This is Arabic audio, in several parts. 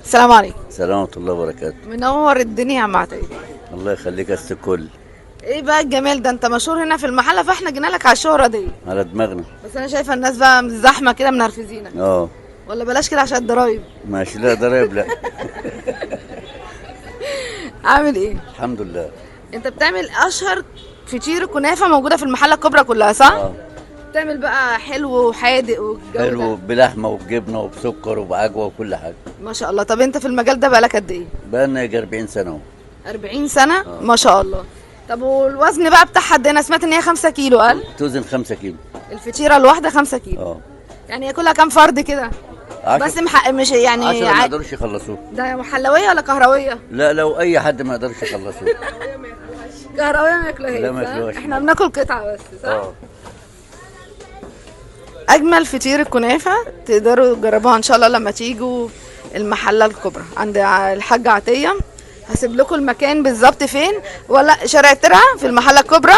السلام عليكم. السلام ورحمة الله وبركاته. منور الدنيا يا عم عتيق. الله يخليك يا ست الكل. ايه بقى الجمال ده، انت مشهور هنا في المحله فاحنا جينا لك على الشهره دي. على دماغنا. بس انا شايفه الناس بقى زحمه كده منرفزينك. ولا بلاش كده عشان الضرايب. ماشي، لا ضرايب لا. عامل ايه؟ الحمد لله. انت بتعمل اشهر فطير كنافه موجوده في المحله الكبرى كلها صح؟ بتعمل بقى حلو وحادق والجو حلو ده. بلحمة وبجبنة وبسكر وبعجوة وكل حاجة. ما شاء الله. طب انت في المجال ده بقالك قد ايه؟ بقالنا يجي 40 سنة اهو. 40 سنه؟ ما شاء الله. طب والوزن بقى بتاعها قد ايه؟ انا سمعت ان هي 5 كيلو. قال توزن 5 كيلو. الفطيره الواحده 5 كيلو. يعني ياكلها كام فرد كده؟ بس مش يعني 10 ما يقدروش يخلصوه. ده حلويه ولا كهرويه؟ لا، لو اي حد ما يقدرش يخلصوه. كهرويه ما ياكلوهاش. لا ما ياكلوهاش. احنا بناكل قطعه بس صح؟ اجمل فطير الكنافه تقدروا تجربوها ان شاء الله لما تيجوا المحله الكبرى عند الحاجه عطيه. هسيب لكم المكان بالظبط فين، ولا شارع الترعه في المحله الكبرى.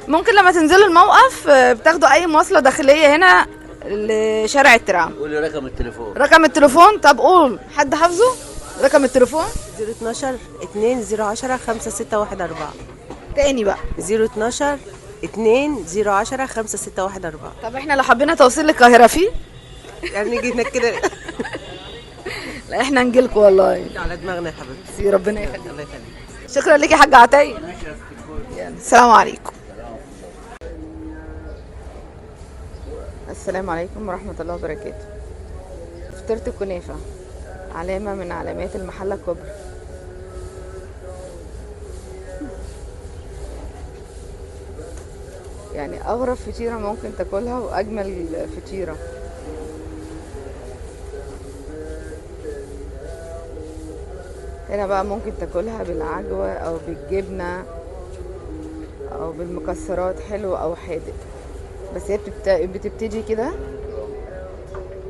ممكن لما تنزلوا الموقف بتاخدوا اي مواصله داخليه هنا لشارع الترعه. قولي رقم التليفون. رقم التليفون؟ طب قول، حد حافظه رقم التليفون؟ 012 2010 5614. تاني بقى 012 2010 5614. طب احنا لو حبينا توصيل للقاهره فيه يعني جينا كده. لا احنا نجيلكوا والله. على دماغنا يا حبيبتي. ربنا يخليك. الله يخليك. شكرا لك يا حاجه عطيه. السلام عليكم. السلام عليكم ورحمه الله وبركاته. فطيرة الكنافه علامه من علامات المحله الكبرى. يعني اغرب فطيره ممكن تاكلها واجمل فطيره. هنا بقى ممكن تاكلها بالعجوه او بالجبنه او بالمكسرات، حلو او حادق. بس هي بتبتدي كده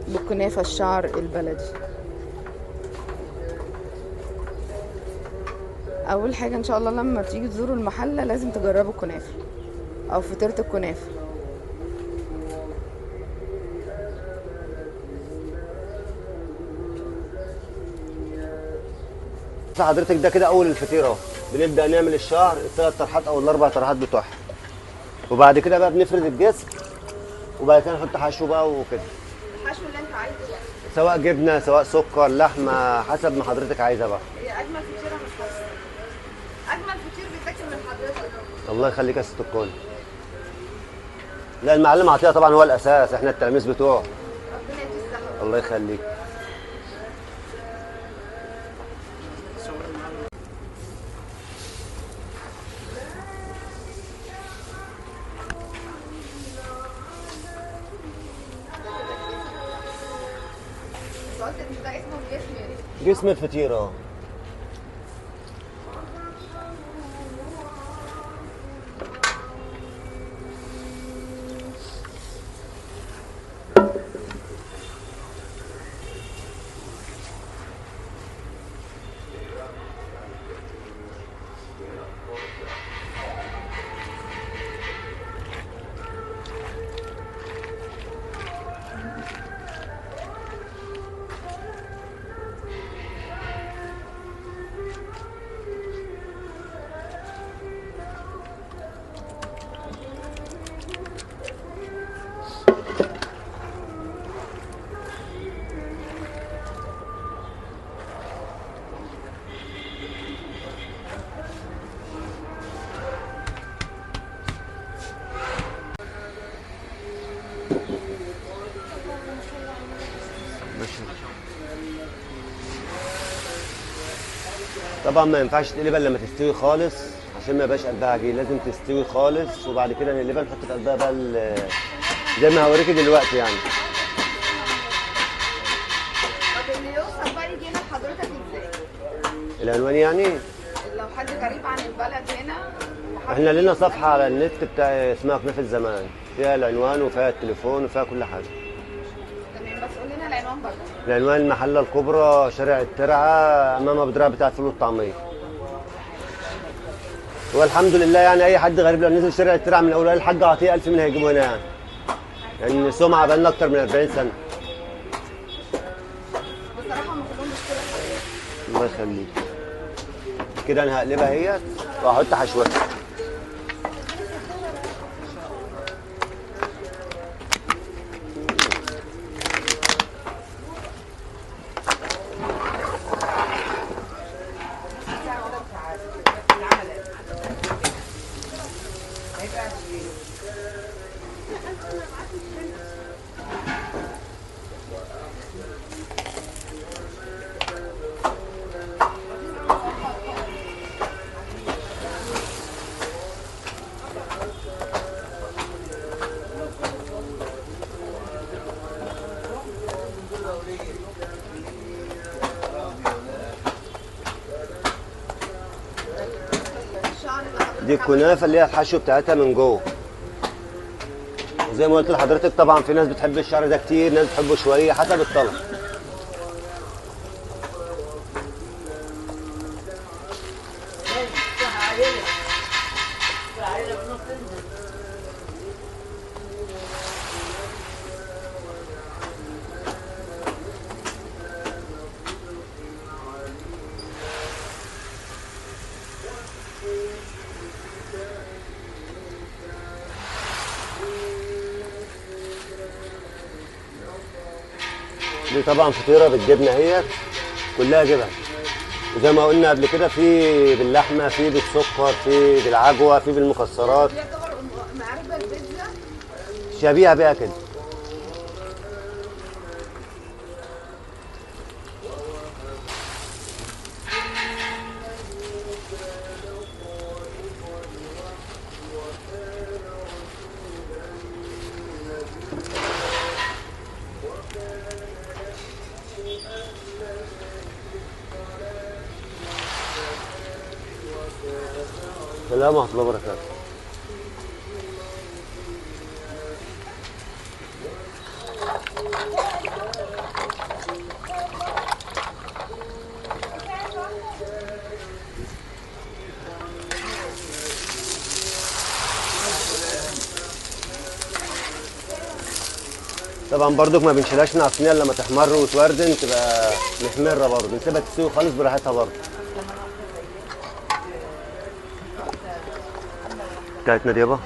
بالكنافه الشعر البلدي. اول حاجه ان شاء الله لما تيجي تزوروا المحله لازم تجربوا الكنافه او فطيره الكنافه. حضرتك ده كده اول الفطيره اهو. بنبدا نعمل الشعر الثلاث طرحات او الاربع طرحات بتوعها، وبعد كده بقى بنفرد الجسم، وبعد كده نحط حشو بقى وكده. الحشو اللي انت عايزه بقى، سواء جبنه سواء سكر لحمه حسب ما حضرتك عايزه بقى. هي اجمل فطيره مش بس اجمل فطير بيتاكل من حضرتك. الله يخليك يا ست الكل. لا المعلم عطيه طبعا هو الاساس، احنا التلاميذ بتوعه. ربنا يديك الصحه. الله يخليك. قلت ان ده اسمه الجسم. جسم الفطيره. طبعا ما ينفعش تقلبها الا لما تستوي خالص عشان ما يبقاش قلبها عجين، لازم تستوي خالص وبعد كده نقلبها نحط في قلبها بقى زي ما هوريكي دلوقتي يعني. طب اللي يوصل بقى يجي هنا لحضرتك ازاي؟ العنوان يعني لو حد غريب عن البلد هنا احنا لنا صفحه على النت بتاع اسمها كنافه الزمان، فيها العنوان وفيها التليفون وفيها كل حاجه. تمام، بس قول لنا العنوان برضه. العنوان المحله الكبرى شارع الترعه امام ابو دراع بتاع الفول والطعميه. والحمد لله يعني اي حد غريب لو نزل شارع الترعه من اول الحاج عطيه 1000 منها هيجيبوا هنا يعني سمعه بقالنا اكتر من 40 سنه. بس الله يخليك. كده انا هقلبها اهيت واحط حشوتها. دي الكنافه اللي هي الحشو بتاعتها من جوه. زي ما قلت لحضرتك طبعا في ناس بتحب الشعر ده كتير، ناس بتحبه شويه حسب الطلب. دي طبعا فطيره بالجبنه اهيت، كلها جبن. وزي ما قلنا قبل كده في باللحمه، في بالسكر، في بالعجوه، في بالمكسرات. معرفه البيتزا شبيهه بيها كده. السلام ورحمة الله وبركاته. طبعا برضك ما بنشيلهاش من على الصينيه لما تحمر وتوردن تبقى محمره، برضه بنسيبها تستوي خالص براحتها برضه. بتاعتنا دي يابا.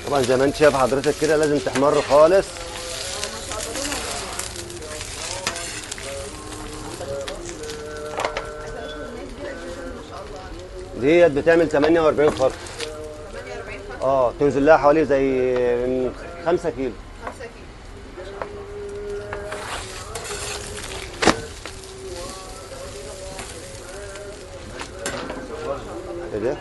طبعا زي ما انت شايف حضرتك كده لازم تحمر خالص. ديت بتعمل 48 خط. تنزل لها حوالي زي من 5 كيلو. 5 كيلو. كده